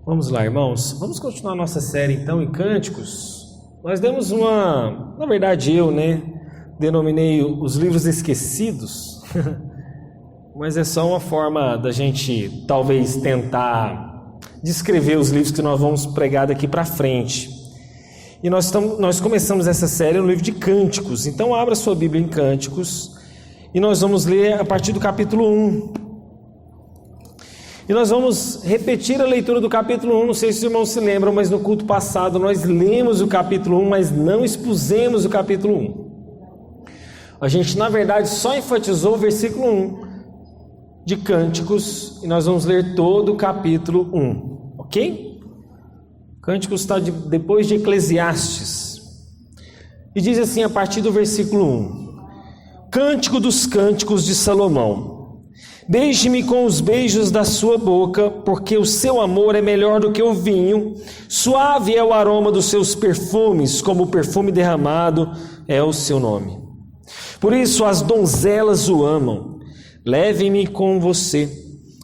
Vamos lá, irmãos. Vamos continuar nossa série, então, em Cânticos. Nós demos na verdade denominei os livros esquecidos, mas é só uma forma da gente, talvez, tentar descrever os livros que nós vamos pregar daqui para frente. E nós começamos essa série no livro de Cânticos. Então, abra sua Bíblia em Cânticos e nós vamos ler a partir do capítulo 1. E nós vamos repetir a leitura do capítulo 1, não sei se os irmãos se lembram, mas no culto passado nós lemos o capítulo 1, mas não expusemos o capítulo 1. A gente, na verdade, só enfatizou o versículo 1 de Cânticos, e nós vamos ler todo o capítulo 1, ok? Cânticos está depois de Eclesiastes, e diz assim a partir do versículo 1: Cântico dos Cânticos de Salomão. Beije-me com os beijos da sua boca, porque o seu amor é melhor do que o vinho, suave é o aroma dos seus perfumes, como o perfume derramado é o seu nome. Por isso as donzelas o amam. Leve-me com você.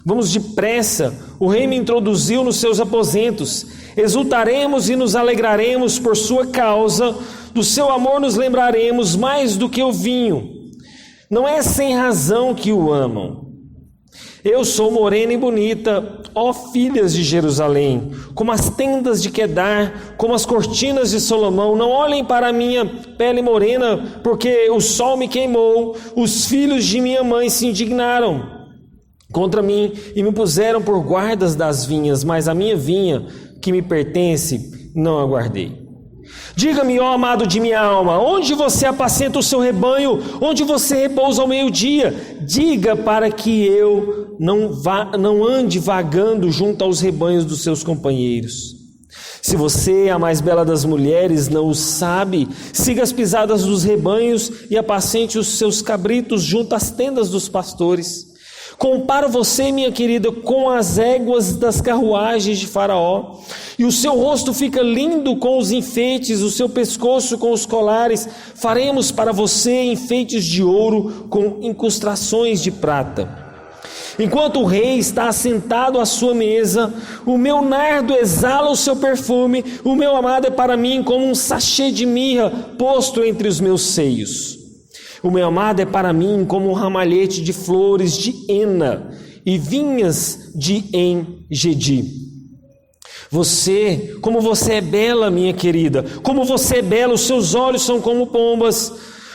Vamos depressa, o rei me introduziu nos seus aposentos. Exultaremos e nos alegraremos por sua causa, do seu amor nos lembraremos mais do que o vinho. Não é sem razão que o amam. Eu sou morena e bonita, ó filhas de Jerusalém, como as tendas de Quedar, como as cortinas de Salomão. Não olhem para a minha pele morena, porque o sol me queimou. Os filhos de minha mãe se indignaram contra mim e me puseram por guardas das vinhas, mas a minha vinha, que me pertence, não a guardei. Diga-me, ó amado de minha alma, onde você apacenta o seu rebanho, onde você repousa ao meio-dia? Diga para que eu não ande vagando junto aos rebanhos dos seus companheiros. Se você, a mais bela das mulheres, não o sabe, siga as pisadas dos rebanhos e apacente os seus cabritos junto às tendas dos pastores. Comparo você, minha querida, com as éguas das carruagens de Faraó, e o seu rosto fica lindo com os enfeites, o seu pescoço com os colares. Faremos para você enfeites de ouro com incrustações de prata. Enquanto o rei está assentado à sua mesa, o meu nardo exala o seu perfume, o meu amado é para mim como um sachê de mirra posto entre os meus seios. O meu amado é para mim como um ramalhete de flores de Ena e vinhas de En-Gedi. Como você é bela, minha querida, como você é bela, os seus olhos são como pombas.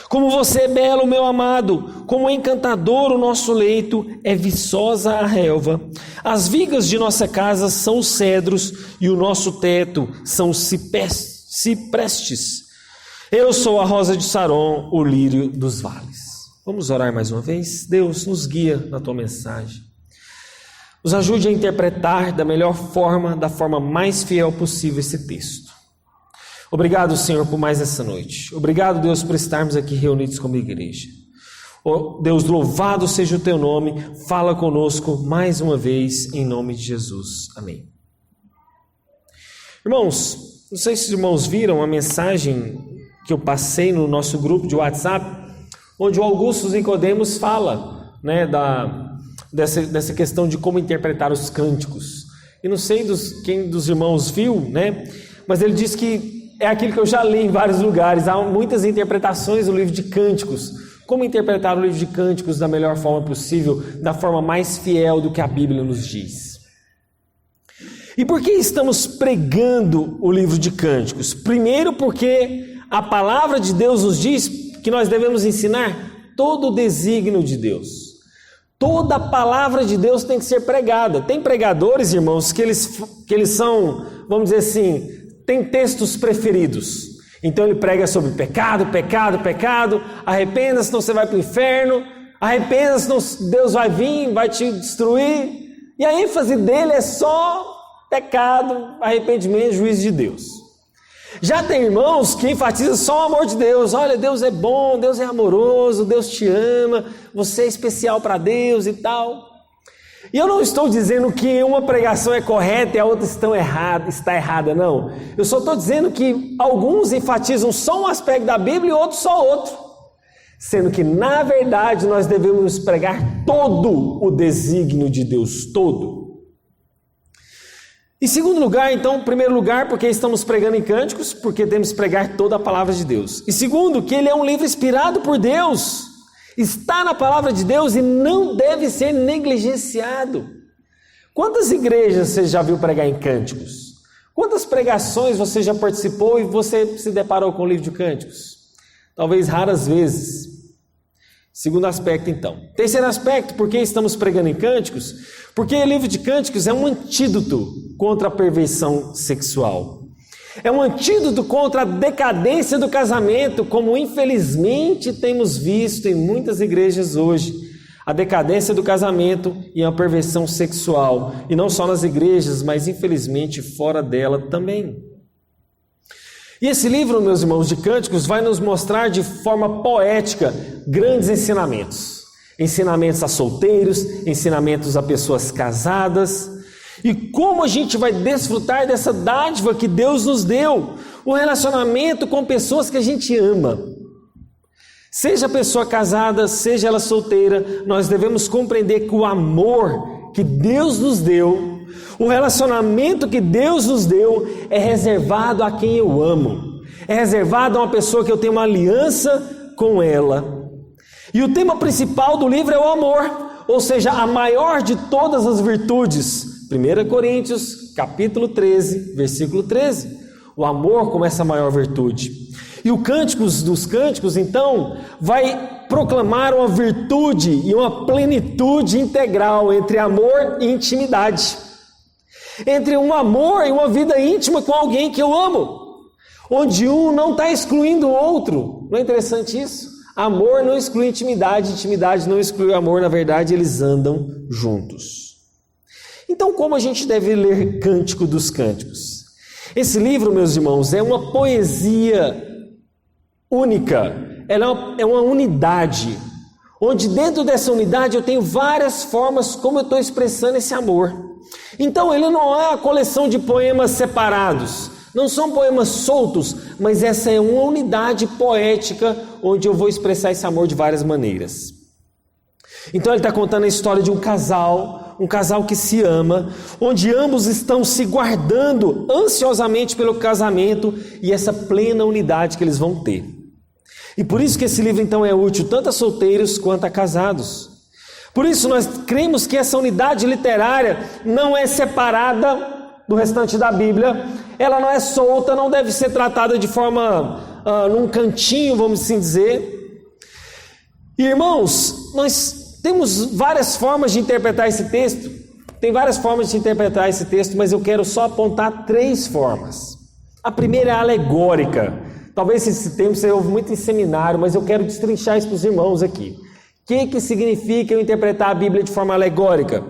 Como você é belo, meu amado, como encantador o nosso leito, é viçosa a relva. As vigas de nossa casa são os cedros e o nosso teto são os ciprestes. Eu sou a rosa de Saron, o lírio dos vales. Vamos orar mais uma vez? Deus, nos guia na tua mensagem. Nos ajude a interpretar da melhor forma, da forma mais fiel possível esse texto. Obrigado, Senhor, por mais essa noite. Obrigado, Deus, por estarmos aqui reunidos como igreja. Oh, Deus, louvado seja o teu nome. Fala conosco mais uma vez, em nome de Jesus. Amém. Irmãos, não sei se os irmãos viram a mensagem que eu passei no nosso grupo de WhatsApp, onde o Augusto Nicodemos fala, dessa questão de como interpretar os cânticos. E não sei quem dos irmãos viu, mas ele diz que é aquilo que eu já li em vários lugares. Há muitas interpretações do livro de Cânticos. Como interpretar o livro de Cânticos da melhor forma possível, da forma mais fiel do que a Bíblia nos diz. E por que estamos pregando o livro de Cânticos? Primeiro porque a palavra de Deus nos diz que nós devemos ensinar todo o desígnio de Deus. Toda a palavra de Deus tem que ser pregada. Tem pregadores, irmãos, que eles são, vamos dizer assim, tem textos preferidos. Então ele prega sobre pecado, arrependa-se, senão você vai para o inferno, arrependa-se, senão Deus vai vir, vai te destruir. E a ênfase dele é só pecado, arrependimento e juízo de Deus. Já tem irmãos que enfatizam só o amor de Deus. Olha, Deus é bom, Deus é amoroso, Deus te ama, você é especial para Deus e tal. E eu não estou dizendo que uma pregação é correta e a outra está errada, não. Eu só estou dizendo que alguns enfatizam só um aspecto da Bíblia e outros só outro. Sendo que, na verdade, nós devemos pregar todo o desígnio de Deus, todo. Em segundo lugar, então, em primeiro lugar, porque estamos pregando em cânticos, porque temos que pregar toda a palavra de Deus. E segundo, que ele é um livro inspirado por Deus, está na palavra de Deus e não deve ser negligenciado. Quantas igrejas você já viu pregar em cânticos? Quantas pregações você já participou e você se deparou com o livro de cânticos? Talvez raras vezes. Segundo aspecto, então. Terceiro aspecto, por que estamos pregando em cânticos? Porque o livro de cânticos é um antídoto contra a perversão sexual. É um antídoto contra a decadência do casamento, como infelizmente temos visto em muitas igrejas hoje. A decadência do casamento e a perversão sexual. E não só nas igrejas, mas infelizmente fora dela também. E esse livro, meus irmãos, de cânticos, vai nos mostrar de forma poética grandes ensinamentos. Ensinamentos a solteiros, ensinamentos a pessoas casadas. E como a gente vai desfrutar dessa dádiva que Deus nos deu, o relacionamento com pessoas que a gente ama. Seja a pessoa casada, seja ela solteira, nós devemos compreender que o amor que Deus nos deu, o relacionamento que Deus nos deu é reservado a quem eu amo. É reservado a uma pessoa que eu tenho uma aliança com ela. E o tema principal do livro é o amor, ou seja, a maior de todas as virtudes. 1 Coríntios, capítulo 13, versículo 13. O amor como essa maior virtude. E o Cânticos dos Cânticos, então, vai proclamar uma virtude e uma plenitude integral entre amor e intimidade. Entre um amor e uma vida íntima com alguém que eu amo, onde um não está excluindo o outro. Não é interessante isso? Amor não exclui intimidade, intimidade não exclui amor, na verdade eles andam juntos. Então, como a gente deve ler Cântico dos Cânticos? Esse livro, meus irmãos, é uma poesia única, ela é uma unidade, onde dentro dessa unidade eu tenho várias formas como eu estou expressando esse amor. Então ele não é a coleção de poemas separados, não são poemas soltos, mas essa é uma unidade poética onde eu vou expressar esse amor de várias maneiras. Então ele está contando a história de um casal que se ama, onde ambos estão se guardando ansiosamente pelo casamento e essa plena unidade que eles vão ter. E por isso que esse livro então é útil tanto a solteiros quanto a casados. Por isso nós cremos que essa unidade literária não é separada do restante da Bíblia, ela não é solta, não deve ser tratada de forma, num cantinho, vamos assim dizer. E, irmãos, nós temos várias formas de interpretar esse texto, mas eu quero só apontar 3 formas. A primeira é alegórica. Talvez esse termo você ouve muito em seminário, mas eu quero destrinchar isso para os irmãos aqui. O que significa eu interpretar a Bíblia de forma alegórica?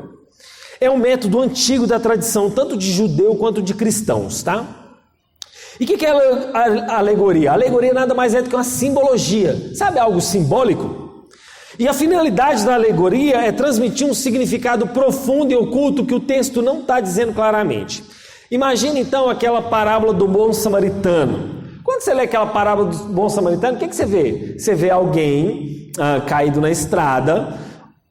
É um método antigo da tradição, tanto de judeu quanto de cristãos, tá? E o que é a alegoria? A alegoria nada mais é do que uma simbologia, sabe, algo simbólico? E a finalidade da alegoria é transmitir um significado profundo e oculto que o texto não está dizendo claramente. Imagine então aquela parábola do bom samaritano. Quando você lê aquela parábola do bom samaritano, o que você vê? Você vê alguém caído na estrada,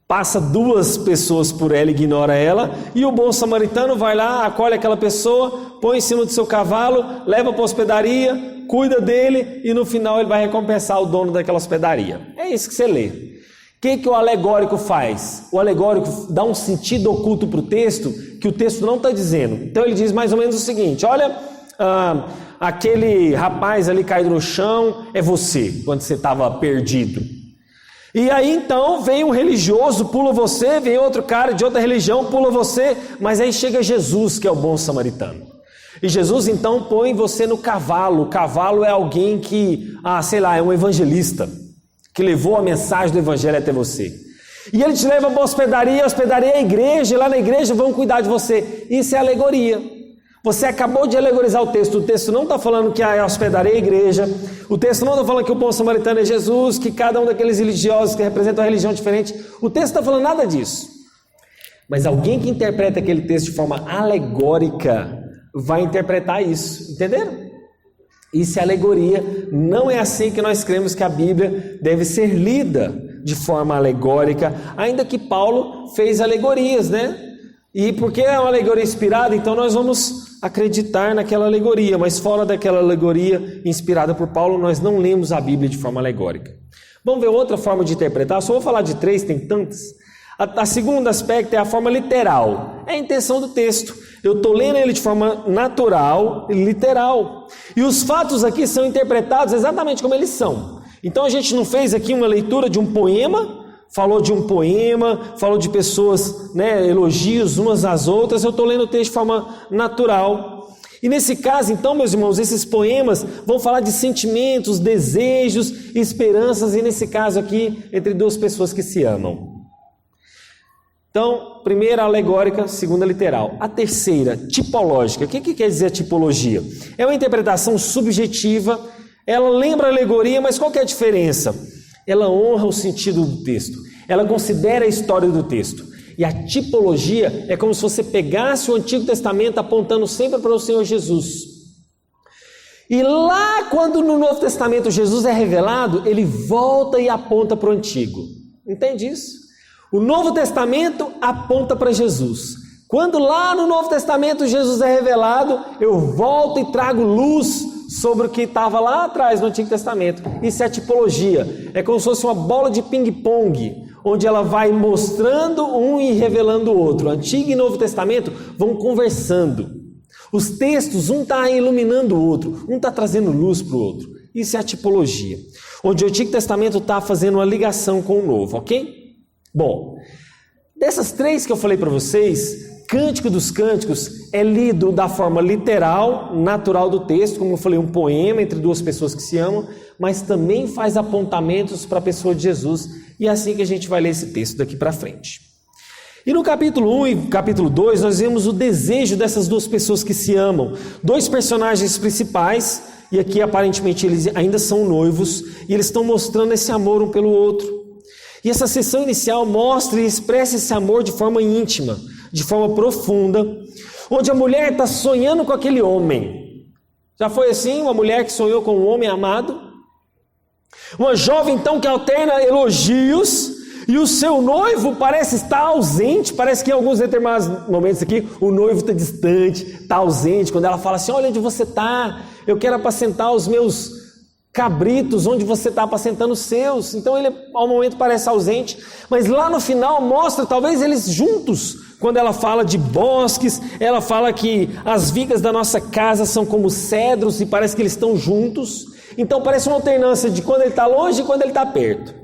passa 2 pessoas por ela, ignora ela, e o bom samaritano vai lá, acolhe aquela pessoa, põe em cima do seu cavalo, leva para a hospedaria, cuida dele e no final ele vai recompensar o dono daquela hospedaria. É isso que você lê. O que o alegórico faz? O alegórico dá um sentido oculto para o texto que o texto não está dizendo. Então ele diz mais ou menos o seguinte: olha, aquele rapaz ali caído no chão é você, quando você estava perdido. E aí então vem um religioso, pula você, vem outro cara de outra religião, pula você, mas aí chega Jesus, que é o bom samaritano. E Jesus então põe você no cavalo. O cavalo é alguém que, é um evangelista, que levou a mensagem do evangelho até você. E ele te leva para a hospedaria é a igreja, e lá na igreja vão cuidar de você. Isso é alegoria. Você acabou de alegorizar o texto não está falando que a hospedaria é a igreja, o texto não está falando que o bom samaritano é Jesus, que cada um daqueles religiosos que representam uma religião diferente, o texto não está falando nada disso. Mas alguém que interpreta aquele texto de forma alegórica vai interpretar isso, entenderam? Isso é alegoria, não é assim que nós cremos que a Bíblia deve ser lida de forma alegórica, ainda que Paulo fez alegorias, né? E porque é uma alegoria inspirada, então nós vamos acreditar naquela alegoria, mas fora daquela alegoria inspirada por Paulo, nós não lemos a Bíblia de forma alegórica. Vamos ver outra forma de interpretar? Só vou falar de 3, tem tantas. A segunda aspecto é a forma literal, é a intenção do texto. Eu estou lendo ele de forma natural e literal. E os fatos aqui são interpretados exatamente como eles são. Então a gente não fez aqui uma leitura de um poema, falou de um poema, falou de pessoas, elogios umas às outras. Eu estou lendo o texto de forma natural. E nesse caso, então, meus irmãos, esses poemas vão falar de sentimentos, desejos, esperanças, e nesse caso aqui, entre duas pessoas que se amam. Então, primeira alegórica, segunda literal. A terceira, tipológica. O que quer dizer a tipologia? É uma interpretação subjetiva, ela lembra a alegoria, mas qual que é a diferença? Ela honra o sentido do texto, ela considera a história do texto. E a tipologia é como se você pegasse o Antigo Testamento apontando sempre para o Senhor Jesus. E lá, quando no Novo Testamento Jesus é revelado, ele volta e aponta para o Antigo. Entende isso? O Novo Testamento aponta para Jesus. Quando lá no Novo Testamento Jesus é revelado, eu volto e trago luz sobre o que estava lá atrás no Antigo Testamento. Isso é a tipologia. É como se fosse uma bola de ping-pong, onde ela vai mostrando um e revelando o outro. Antigo e Novo Testamento vão conversando. Os textos, um está iluminando o outro, um está trazendo luz para o outro. Isso é a tipologia, onde o Antigo Testamento está fazendo uma ligação com o Novo, ok? Bom, dessas 3 que eu falei para vocês, Cântico dos Cânticos é lido da forma literal, natural do texto, como eu falei, um poema entre duas pessoas que se amam, mas também faz apontamentos para a pessoa de Jesus, e é assim que a gente vai ler esse texto daqui para frente. E no capítulo 1 e capítulo 2, nós vemos o desejo dessas duas pessoas que se amam, 2 personagens principais, e aqui aparentemente eles ainda são noivos, e eles estão mostrando esse amor um pelo outro. E essa sessão inicial mostra e expressa esse amor de forma íntima, de forma profunda, onde a mulher está sonhando com aquele homem. Já foi assim? Uma mulher que sonhou com um homem amado? Uma jovem então que alterna elogios, e o seu noivo parece estar ausente, parece que em alguns determinados momentos aqui, o noivo está distante, está ausente, quando ela fala assim, olha onde você está, eu quero apacentar os meus cabritos, onde você está apacentando os seus. Então ele ao momento parece ausente, mas lá no final mostra talvez eles juntos, quando ela fala de bosques, ela fala que as vigas da nossa casa são como cedros e parece que eles estão juntos. Então parece uma alternância de quando ele está longe e quando ele está perto.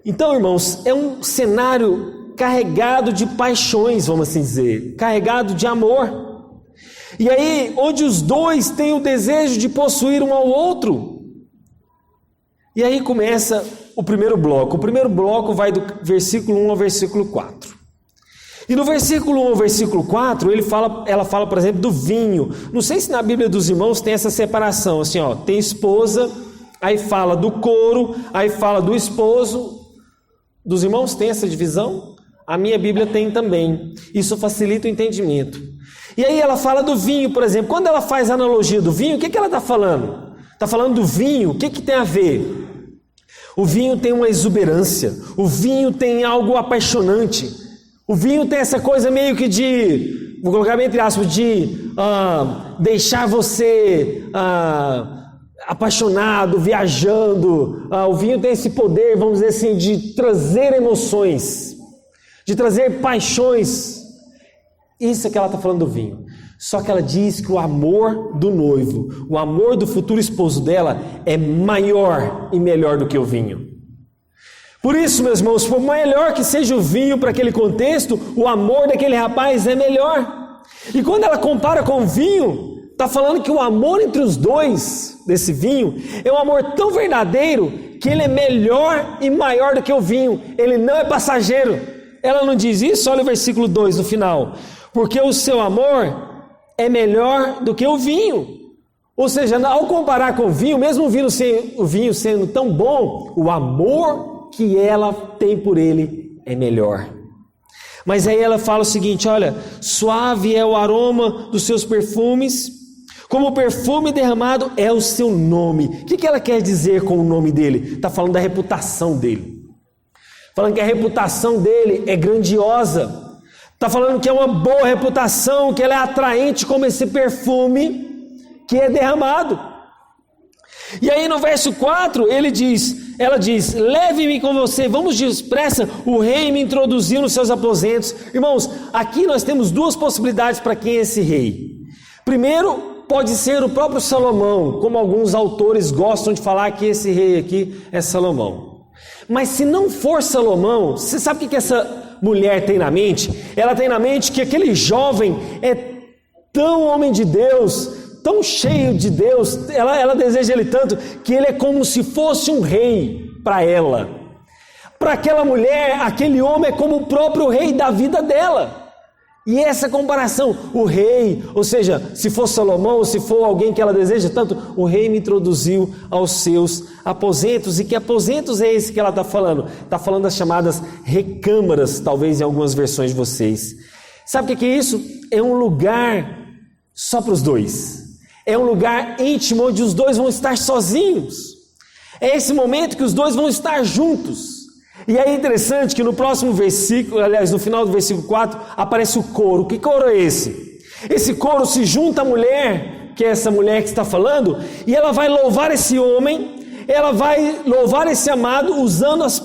Então, irmãos, é um cenário carregado de paixões, vamos assim dizer, carregado de amor. E aí, onde os dois têm o desejo de possuir um ao outro. E aí começa o primeiro bloco. O primeiro bloco vai do versículo 1 ao versículo 4. E no versículo 1 ao versículo 4, ela fala, por exemplo, do vinho. Não sei se na Bíblia dos irmãos tem essa separação, assim, tem esposa, aí fala do coro, aí fala do esposo. Dos irmãos tem essa divisão? A minha Bíblia tem também. Isso facilita o entendimento. E aí ela fala do vinho, por exemplo. Quando ela faz a analogia do vinho, o que ela está falando? Está falando do vinho, o que tem a ver? O vinho tem uma exuberância, o vinho tem algo apaixonante, o vinho tem essa coisa meio que de, vou colocar entre aspas, de deixar você apaixonado, viajando. O vinho tem esse poder, vamos dizer assim, de trazer emoções, de trazer paixões. Isso é que ela está falando do vinho. Só que ela diz que o amor do noivo, o amor do futuro esposo dela é maior e melhor do que o vinho. Por isso, meus irmãos, por melhor que seja o vinho para aquele contexto, o amor daquele rapaz é melhor. E quando ela compara com o vinho, está falando que o amor entre os dois, desse vinho, é um amor tão verdadeiro que ele é melhor e maior do que o vinho. Ele não é passageiro. Ela não diz isso? Olha o versículo 2 no final. Porque o seu amor é melhor do que o vinho. Ou seja, ao comparar com o vinho, mesmo o vinho sendo tão bom, o amor que ela tem por ele é melhor. Mas aí ela fala o seguinte, olha, suave é o aroma dos seus perfumes, como o perfume derramado é o seu nome. O que ela quer dizer com o nome dele? Está falando da reputação dele. Falando que a reputação dele é grandiosa. Está falando que é uma boa reputação, que ela é atraente como esse perfume que é derramado. E aí no verso 4 ela diz, leve-me com você, vamos depressa, o rei me introduziu nos seus aposentos. Irmãos, aqui nós temos duas possibilidades para quem é esse rei. Primeiro, pode ser o próprio Salomão, como alguns autores gostam de falar que esse rei aqui é Salomão. Mas se não for Salomão, você sabe o que essa mulher tem na mente? Ela tem na mente que aquele jovem é tão homem de Deus, tão cheio de Deus, ela deseja ele tanto, que ele é como se fosse um rei para ela. Para aquela mulher, aquele homem é como o próprio rei da vida dela. E essa comparação, o rei, ou seja, se for Salomão, ou se for alguém que ela deseja tanto, o rei me introduziu aos seus aposentos. E que aposentos é esse que ela está falando? Está falando das chamadas recâmaras, talvez em algumas versões de vocês. Sabe o que é isso? É um lugar só para os dois. É um lugar íntimo onde os dois vão estar sozinhos. É esse momento que os dois vão estar juntos. E é interessante que no próximo versículo, aliás, no final do versículo 4, aparece o coro. Que coro é esse? Esse coro se junta à mulher, que é essa mulher que está falando, e ela vai louvar esse homem, ela vai louvar esse amado usando as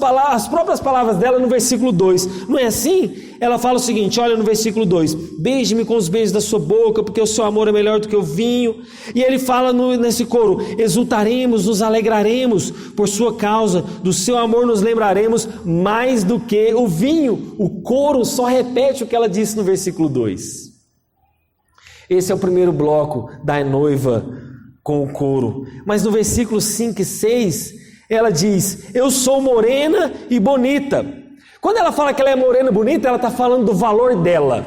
próprias palavras dela no versículo 2. Não é assim? Ela fala o seguinte, olha no versículo 2, beije-me com os beijos da sua boca, porque o seu amor é melhor do que o vinho. E ele fala nesse coro, exultaremos, nos alegraremos por sua causa, do seu amor nos lembraremos mais do que o vinho. O coro só repete o que ela disse no versículo 2. Esse é o primeiro bloco da noiva com o coro. Mas no versículo 5 e 6, ela diz, eu sou morena e bonita. Quando ela fala que ela é morena e bonita, ela está falando do valor dela.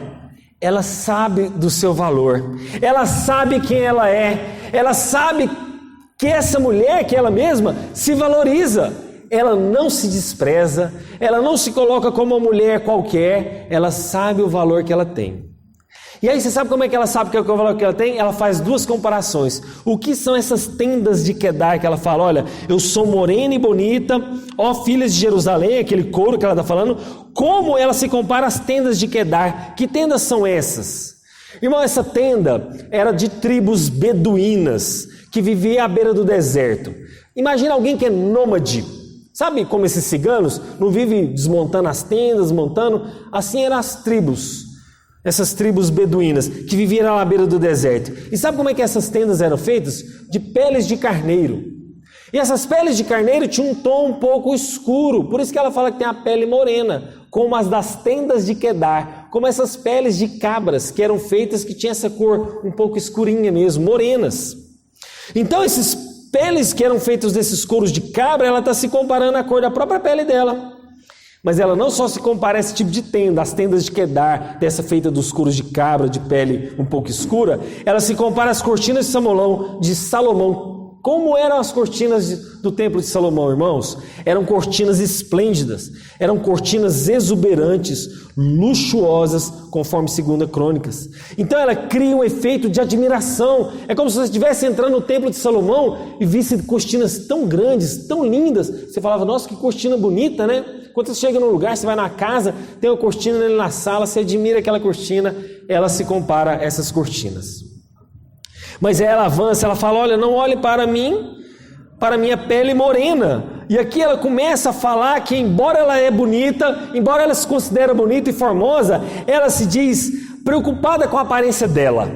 Ela sabe do seu valor. Ela sabe quem ela é. Ela sabe que essa mulher, que ela mesma, se valoriza. Ela não se despreza. Ela não se coloca como uma mulher qualquer. Ela sabe o valor que ela tem. E aí você sabe como é que ela sabe que é o valor que ela tem? Ela faz duas comparações. O que são essas tendas de Quedar que ela fala? Olha, eu sou morena e bonita, ó filhas de Jerusalém, aquele coro que ela está falando. Como ela se compara às tendas de Quedar? Que tendas são essas? Irmão, essa tenda era de tribos beduínas que vivia à beira do deserto. Imagina alguém que é nômade. Sabe como esses ciganos não vivem desmontando as tendas, montando? Assim eram as tribos. Essas tribos beduínas que viviam à beira do deserto. E sabe como é que essas tendas eram feitas? De peles de carneiro. E essas peles de carneiro tinham um tom um pouco escuro. Por isso que ela fala que tem a pele morena, como as das tendas de Quedar. Como essas peles de cabras que eram feitas, que tinha essa cor um pouco escurinha mesmo, morenas. Então esses peles que eram feitos desses couros de cabra, ela está se comparando à cor da própria pele dela. Mas ela não só se compara a esse tipo de tenda, as tendas de Quedar, dessa feita dos couros de cabra, de pele um pouco escura, ela se compara às cortinas de Salomão. Como eram as cortinas do templo de Salomão, irmãos? Eram cortinas esplêndidas, eram cortinas exuberantes, luxuosas, conforme 2 Crônicas. Então ela cria um efeito de admiração. É como se você estivesse entrando no templo de Salomão e visse cortinas tão grandes, tão lindas. Você falava, nossa, que cortina bonita, né? Quando você chega num lugar, você vai na casa, tem uma cortina ali na sala, você admira aquela cortina, ela se compara a essas cortinas. Mas aí ela avança, ela fala, olha, não olhe para mim, para minha pele morena. E aqui ela começa a falar que embora ela é bonita, embora ela se considere bonita e formosa, ela se diz preocupada com a aparência dela.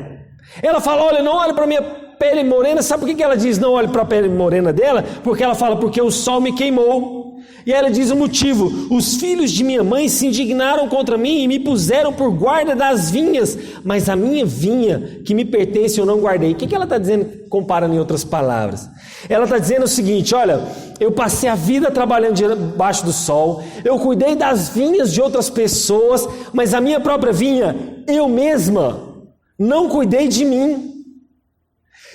Ela fala, olha, não olhe para minha pele morena. Sabe por que ela diz não olhe para a pele morena dela? Porque ela fala, porque o sol me queimou. E ela diz o motivo, os filhos de minha mãe se indignaram contra mim e me puseram por guarda das vinhas, mas a minha vinha que me pertence eu não guardei. O que ela está dizendo, comparando em outras palavras? Ela está dizendo o seguinte, olha, eu passei a vida trabalhando debaixo do sol, eu cuidei das vinhas de outras pessoas, mas a minha própria vinha, eu mesma, não cuidei de mim.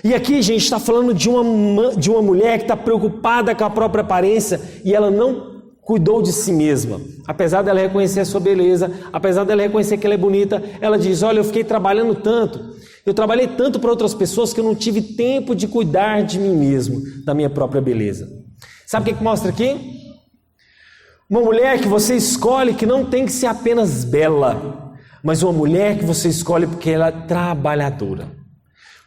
E aqui, gente, está falando de uma mulher que está preocupada com a própria aparência e ela não cuidou de si mesma. Apesar dela reconhecer a sua beleza, apesar dela reconhecer que ela é bonita, ela diz, olha, eu fiquei trabalhando tanto, eu trabalhei tanto para outras pessoas que eu não tive tempo de cuidar de mim mesmo, da minha própria beleza. Sabe o que mostra aqui? Uma mulher que você escolhe que não tem que ser apenas bela, mas uma mulher que você escolhe porque ela é trabalhadora.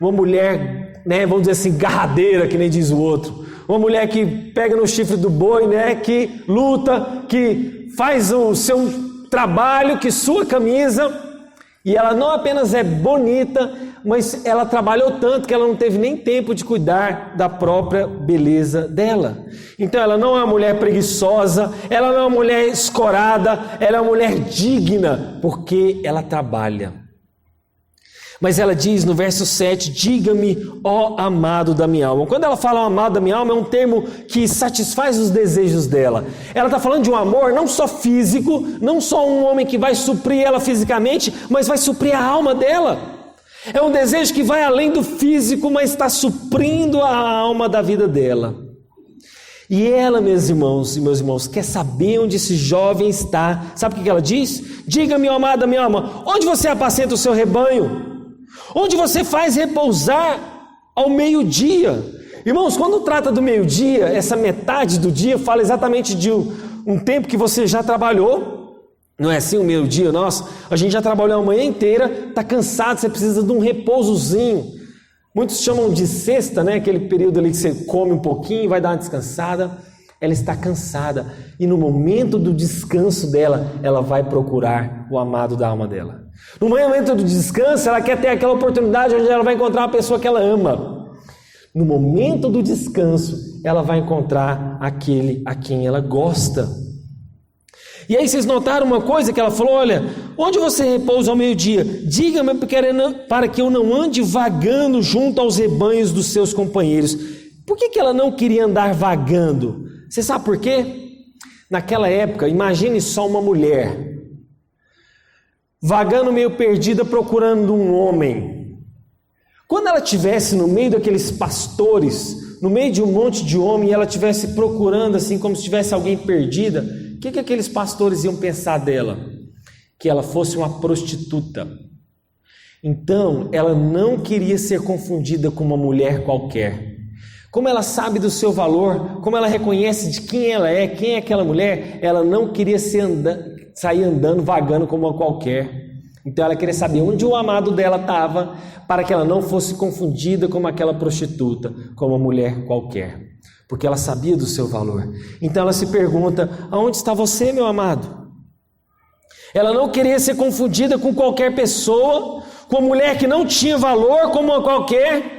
Uma mulher, vamos dizer assim, garradeira, que nem diz o outro. Uma mulher que pega no chifre do boi, que luta, que faz o seu trabalho, que sua camisa. E ela não apenas é bonita, mas ela trabalhou tanto que ela não teve nem tempo de cuidar da própria beleza dela. Então ela não é uma mulher preguiçosa, ela não é uma mulher escorada, ela é uma mulher digna, porque ela trabalha. Mas ela diz no verso 7, diga-me, ó amado da minha alma. Quando ela fala ó amado da minha alma, é um termo que satisfaz os desejos dela. Ela está falando de um amor não só físico, não só um homem que vai suprir ela fisicamente, mas vai suprir a alma dela. É um desejo que vai além do físico, mas está suprindo a alma da vida dela. E ela, meus irmãos e meus irmãos, quer saber onde esse jovem está. Sabe o que ela diz? Diga-me, ó amado da minha alma, onde você apacenta o seu rebanho? Onde você faz repousar ao meio-dia? Irmãos, quando trata do meio-dia, essa metade do dia fala exatamente de um tempo que você já trabalhou. Não é assim o meio-dia nosso? A gente já trabalhou a manhã inteira, está cansado, você precisa de um repousozinho. Muitos chamam de siesta, aquele período ali que você come um pouquinho e vai dar uma descansada. Ela está cansada e no momento do descanso dela, ela vai procurar o amado da alma dela. No momento do descanso, ela quer ter aquela oportunidade onde ela vai encontrar uma pessoa que ela ama. No momento do descanso, ela vai encontrar aquele a quem ela gosta. E aí vocês notaram uma coisa que ela falou, olha, onde você repousa ao meio-dia? Diga-me para que eu não ande vagando junto aos rebanhos dos seus companheiros. Por que ela não queria andar vagando? Você sabe por quê? Naquela época, imagine só uma mulher vagando meio perdida procurando um homem. Quando ela estivesse no meio daqueles pastores, no meio de um monte de homem, e ela estivesse procurando assim como se tivesse alguém perdida, o que aqueles pastores iam pensar dela? Que ela fosse uma prostituta. Então, ela não queria ser confundida com uma mulher qualquer. Como ela sabe do seu valor, como ela reconhece de quem ela é, quem é aquela mulher, ela não queria sair andando, vagando como uma qualquer. Então ela queria saber onde o amado dela estava, para que ela não fosse confundida como aquela prostituta, como uma mulher qualquer. Porque ela sabia do seu valor. Então ela se pergunta, aonde está você, meu amado? Ela não queria ser confundida com qualquer pessoa, com uma mulher que não tinha valor como uma qualquer.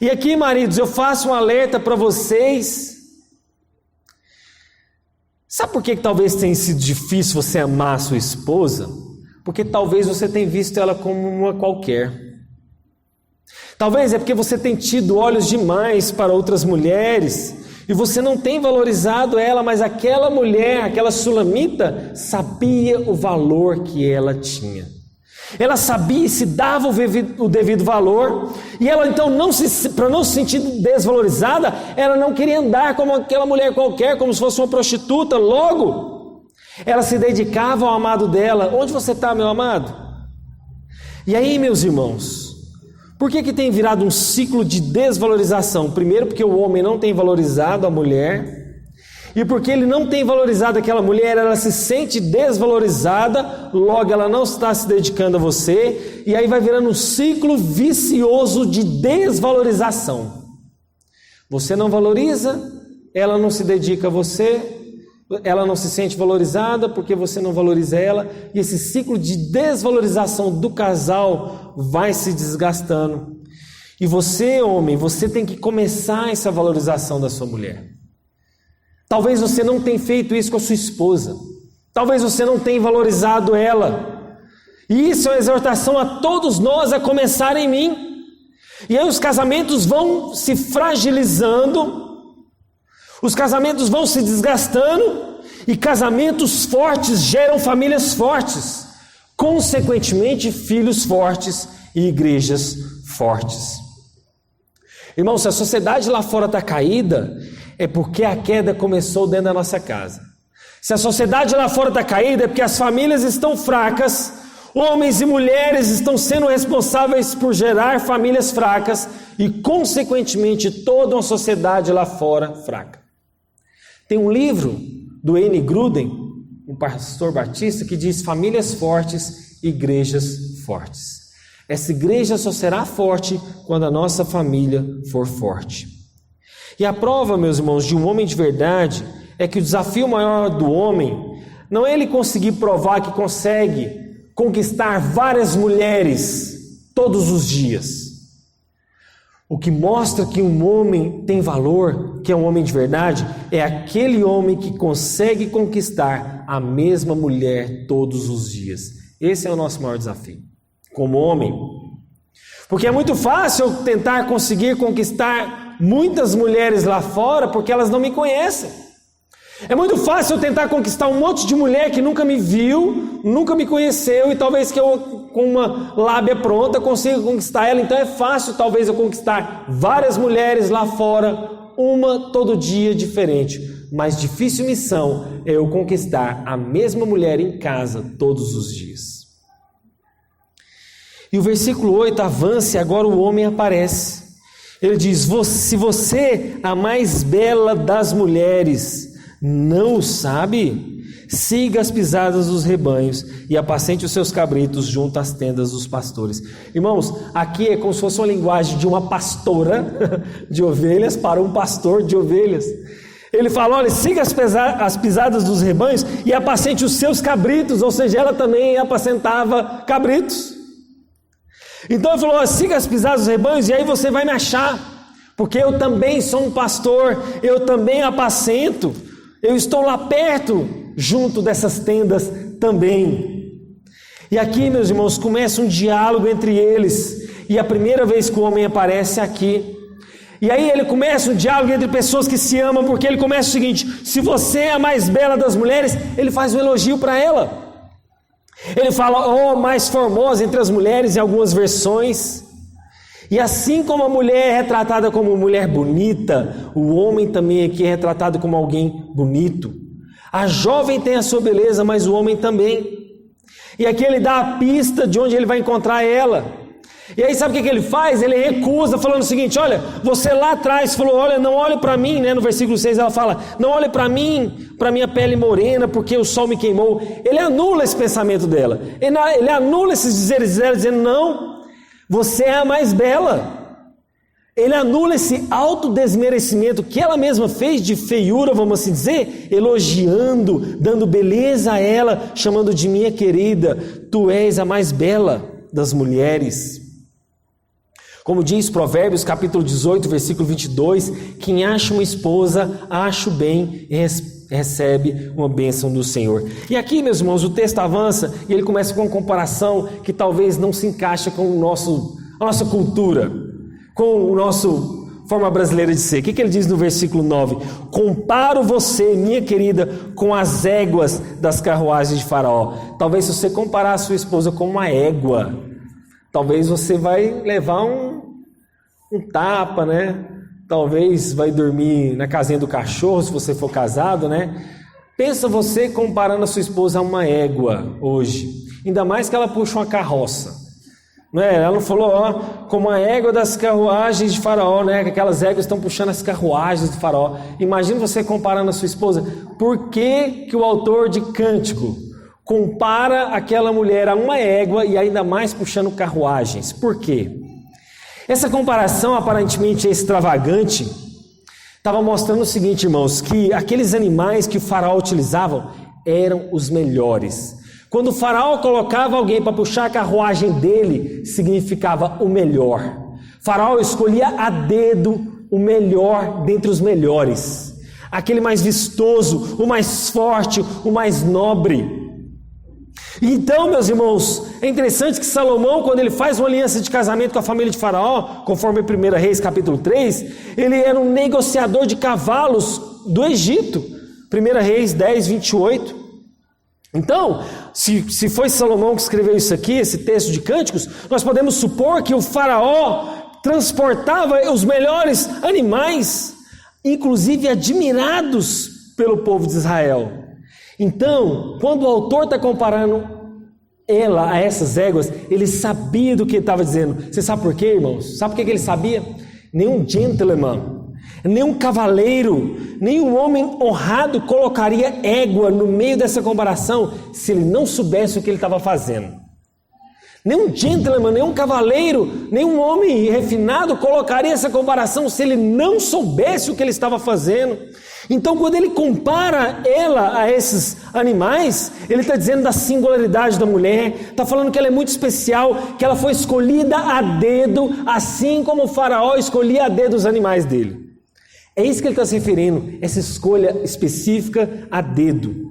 E aqui, maridos, eu faço um alerta para vocês. Sabe por que talvez tenha sido difícil você amar a sua esposa? Porque talvez você tenha visto ela como uma qualquer. Talvez é porque você tem tido olhos demais para outras mulheres e você não tem valorizado ela, mas aquela mulher, aquela sulamita, sabia o valor que ela tinha. Ela sabia e se dava o devido valor, e ela então, para não se sentir desvalorizada, ela não queria andar como aquela mulher qualquer, como se fosse uma prostituta. Logo, ela se dedicava ao amado dela. Onde você está, meu amado? E aí, meus irmãos, por que tem virado um ciclo de desvalorização? Primeiro, porque o homem não tem valorizado a mulher, e porque ele não tem valorizado aquela mulher, ela se sente desvalorizada, logo ela não está se dedicando a você, e aí vai virando um ciclo vicioso de desvalorização. Você não valoriza, ela não se dedica a você, ela não se sente valorizada porque você não valoriza ela, e esse ciclo de desvalorização do casal vai se desgastando. E você, homem, você tem que começar essa valorização da sua mulher. Talvez você não tenha feito isso com a sua esposa. Talvez você não tenha valorizado ela. E isso é uma exortação a todos nós, a começar em mim. E aí os casamentos vão se fragilizando, os casamentos vão se desgastando, e casamentos fortes geram famílias fortes. Consequentemente, filhos fortes e igrejas fortes. Irmãos, se a sociedade lá fora está caída, é porque a queda começou dentro da nossa casa. Se a sociedade lá fora está caída, é porque as famílias estão fracas, homens e mulheres estão sendo responsáveis por gerar famílias fracas e, consequentemente, toda uma sociedade lá fora fraca. Tem um livro do N. Gruden, um pastor batista, que diz: famílias fortes igrejas fortes. Essa igreja só será forte quando a nossa família for forte. E a prova, meus irmãos, de um homem de verdade é que o desafio maior do homem não é ele conseguir provar que consegue conquistar várias mulheres todos os dias. O que mostra que um homem tem valor, que é um homem de verdade, é aquele homem que consegue conquistar a mesma mulher todos os dias. Esse é o nosso maior desafio, como homem. Porque é muito fácil eu tentar conseguir conquistar muitas mulheres lá fora, porque elas não me conhecem. É muito fácil eu tentar conquistar um monte de mulher que nunca me viu, nunca me conheceu, e talvez que eu, com uma lábia pronta, consiga conquistar ela. Então é fácil talvez eu conquistar várias mulheres lá fora, uma todo dia diferente. Mas difícil missão é eu conquistar a mesma mulher em casa todos os dias. E o versículo 8 avança e agora o homem aparece. Ele diz: se você, a mais bela das mulheres, não o sabe, siga as pisadas dos rebanhos e apacente os seus cabritos junto às tendas dos pastores. Irmãos, aqui é como se fosse uma linguagem de uma pastora de ovelhas para um pastor de ovelhas. Ele fala: olha, siga as pisadas dos rebanhos e apacente os seus cabritos, ou seja, ela também apacentava cabritos. Então ele falou: olha, siga as pisadas dos rebanhos e aí você vai me achar, porque eu também sou um pastor, eu também apacento. Eu estou lá perto, junto dessas tendas também. E aqui, meus irmãos, começa um diálogo entre eles. E a primeira vez que o homem aparece aqui. E aí ele começa um diálogo entre pessoas que se amam, porque ele começa o seguinte: se você é a mais bela das mulheres, ele faz um elogio para ela. Ele fala: oh, mais formosa entre as mulheres, em algumas versões. E assim como a mulher é retratada como mulher bonita, o homem também aqui é retratado como alguém bonito. A jovem tem a sua beleza, mas o homem também. E aqui ele dá a pista de onde ele vai encontrar ela. E aí sabe o que ele faz? Ele recusa, falando o seguinte: olha, você lá atrás falou: olha, não olhe para mim, né? No versículo 6 ela fala: não olhe para mim, para minha pele morena, porque o sol me queimou. Ele anula esse pensamento dela. Ele anula esses dizeres dela, dizendo: não, você é a mais bela. Ele anula esse autodesmerecimento que ela mesma fez de feiura, vamos assim dizer, elogiando, dando beleza a ela, chamando de minha querida, tu és a mais bela das mulheres. Como diz Provérbios capítulo 18, versículo 22, quem acha uma esposa, acha o bem e recebe uma bênção do Senhor. E aqui, meus irmãos, o texto avança e ele começa com uma comparação que talvez não se encaixa com a nossa cultura, com a nossa forma brasileira de ser. O que ele diz no versículo 9? Comparo você, minha querida, com as éguas das carruagens de Faraó. Talvez se você comparar a sua esposa com uma égua, talvez você vai levar um tapa, né? Talvez vai dormir na casinha do cachorro, se você for casado, né? Pensa você comparando a sua esposa a uma égua hoje. Ainda mais que ela puxa uma carroça. Não é? Ela não falou, ó, como a égua das carruagens de Faraó, né? Que aquelas éguas estão puxando as carruagens do Faraó. Imagina você comparando a sua esposa. Por que o autor de Cântico compara aquela mulher a uma égua e ainda mais puxando carruagens? Por quê? Essa comparação aparentemente extravagante estava mostrando o seguinte, irmãos, que aqueles animais que o Faraó utilizavam eram os melhores. Quando o Faraó colocava alguém para puxar a carruagem dele, significava o melhor. O Faraó escolhia a dedo o melhor dentre os melhores, aquele mais vistoso, o mais forte, o mais nobre. Então, meus irmãos, é interessante que Salomão, quando ele faz uma aliança de casamento com a família de Faraó, conforme 1 Reis capítulo 3, ele era um negociador de cavalos do Egito. 1 Reis 10, 28. Então, se foi Salomão que escreveu isso aqui, esse texto de Cânticos, nós podemos supor que o Faraó transportava os melhores animais, inclusive admirados pelo povo de Israel. Então, quando o autor está comparando ela a essas éguas, ele sabia do que ele estava dizendo. Você sabe por quê, irmãos? Sabe por que ele sabia? Nenhum gentleman, nenhum cavaleiro, nenhum homem honrado colocaria égua no meio dessa comparação se ele não soubesse o que ele estava fazendo. Nenhum gentleman, nenhum cavaleiro, nenhum homem refinado colocaria essa comparação se ele não soubesse o que ele estava fazendo. Então, quando ele compara ela a esses animais, ele está dizendo da singularidade da mulher, está falando que ela é muito especial, que ela foi escolhida a dedo, assim como o faraó escolhia a dedo os animais dele. É isso que ele está se referindo, essa escolha específica a dedo.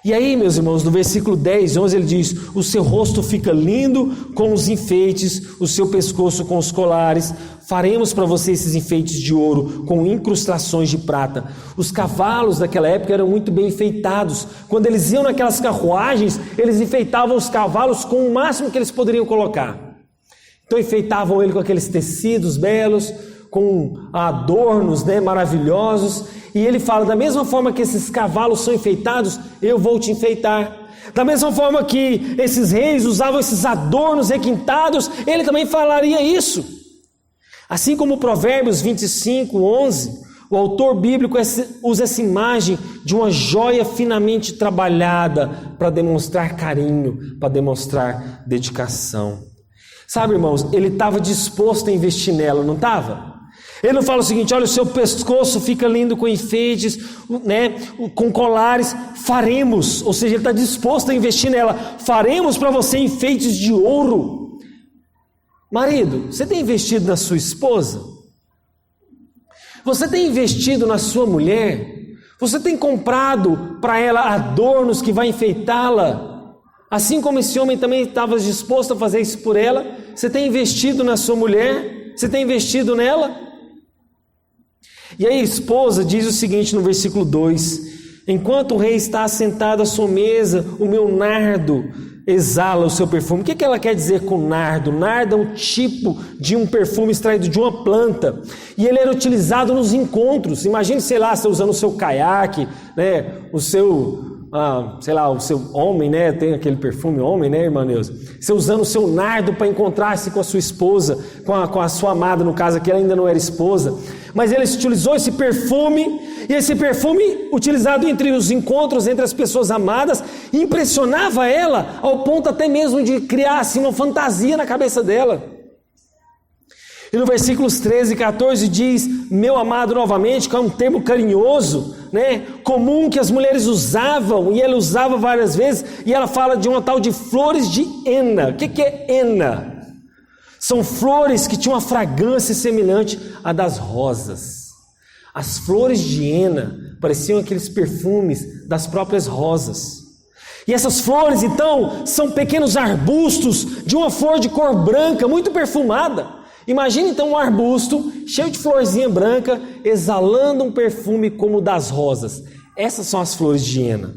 E aí, meus irmãos, no versículo 10 e 11 ele diz: o seu rosto fica lindo com os enfeites, o seu pescoço com os colares, faremos para você esses enfeites de ouro com incrustações de prata. Os cavalos daquela época eram muito bem enfeitados. Quando eles iam naquelas carruagens, eles enfeitavam os cavalos com o máximo que eles poderiam colocar. Então enfeitavam ele com aqueles tecidos belos, com adornos, maravilhosos. E ele fala: da mesma forma que esses cavalos são enfeitados, eu vou te enfeitar. Da mesma forma que esses reis usavam esses adornos requintados, ele também falaria isso. Assim como Provérbios 25, 11, o autor bíblico usa essa imagem de uma joia finamente trabalhada para demonstrar carinho, para demonstrar dedicação. Sabe, irmãos, ele estava disposto a investir nela, não estava? Ele não fala o seguinte: olha, o seu pescoço fica lindo com enfeites, com colares, faremos, ou seja, ele está disposto a investir nela, faremos para você enfeites de ouro. Marido, você tem investido na sua esposa? Você tem investido na sua mulher? Você tem comprado para ela adornos que vai enfeitá-la? Assim como esse homem também estava disposto a fazer isso por ela, você tem investido na sua mulher? Você tem investido nela? E aí a esposa diz o seguinte no versículo 2: enquanto o rei está assentado à sua mesa, o meu nardo exala o seu perfume. O que ela quer dizer com nardo? Nardo é um tipo de um perfume extraído de uma planta, e ele era utilizado nos encontros. Imagine, sei lá, você usando o seu caiaque, o seu... o seu homem, tem aquele perfume homem, irmã Neuza? Você usando o seu nardo para encontrar-se com a sua esposa, com a sua amada, no caso aqui ela ainda não era esposa, mas ele utilizou esse perfume, e esse perfume utilizado entre os encontros, entre as pessoas amadas, impressionava ela, ao ponto até mesmo de criar assim uma fantasia na cabeça dela. E no versículos 13 e 14 diz: meu amado, novamente, que é um termo carinhoso, comum que as mulheres usavam, e ele usava várias vezes, e ela fala de uma tal de flores de henna. O que é henna? São flores que tinham uma fragrância semelhante à das rosas. As flores de henna pareciam aqueles perfumes das próprias rosas. E essas flores, então, são pequenos arbustos de uma flor de cor branca, muito perfumada. Imagine então um arbusto cheio de florzinha branca, exalando um perfume como o das rosas. Essas são as flores de henna.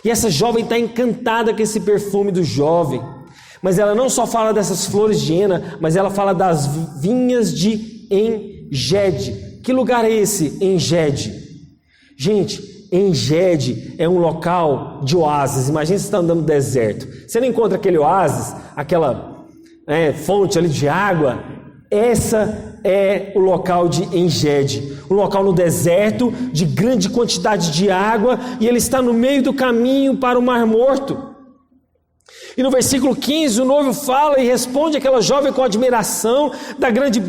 E essa jovem está encantada com esse perfume do jovem. Mas ela não só fala dessas flores de henna, mas ela fala das vinhas de En-Gedi. Que lugar é esse, En-Gedi? Gente, En-Gedi é um local de oásis. Imagina você está andando no deserto. Você não encontra aquele oásis, aquela fonte ali de água. Essa é o local de En-Gedi, um local no deserto de grande quantidade de água, e ele está no meio do caminho para o Mar Morto. E no versículo 15 o noivo fala e responde aquela jovem com admiração da grande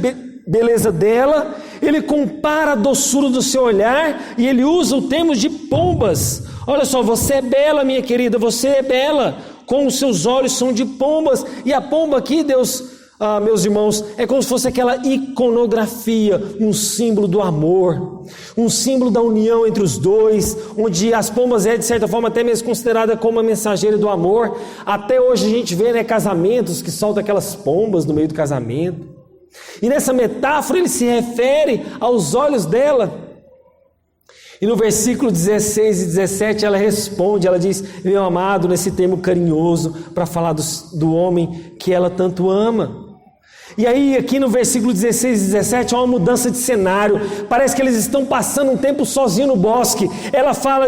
beleza dela. Ele compara a doçura do seu olhar e ele usa o termo de pombas. Olha só, você é bela, minha querida, você é bela, com os seus olhos são de pombas. E a pomba aqui, meus irmãos, é como se fosse aquela iconografia, um símbolo do amor, um símbolo da união entre os dois, onde as pombas de certa forma até mesmo considerada como uma mensageira do amor. Até hoje a gente vê casamentos que soltam aquelas pombas no meio do casamento, e nessa metáfora ele se refere aos olhos dela. E no versículo 16 e 17 ela responde, ela diz: meu amado, nesse termo carinhoso para falar do homem que ela tanto ama. E aí aqui no versículo 16 e 17 há uma mudança de cenário. Parece que eles estão passando um tempo sozinhos no bosque. Ela fala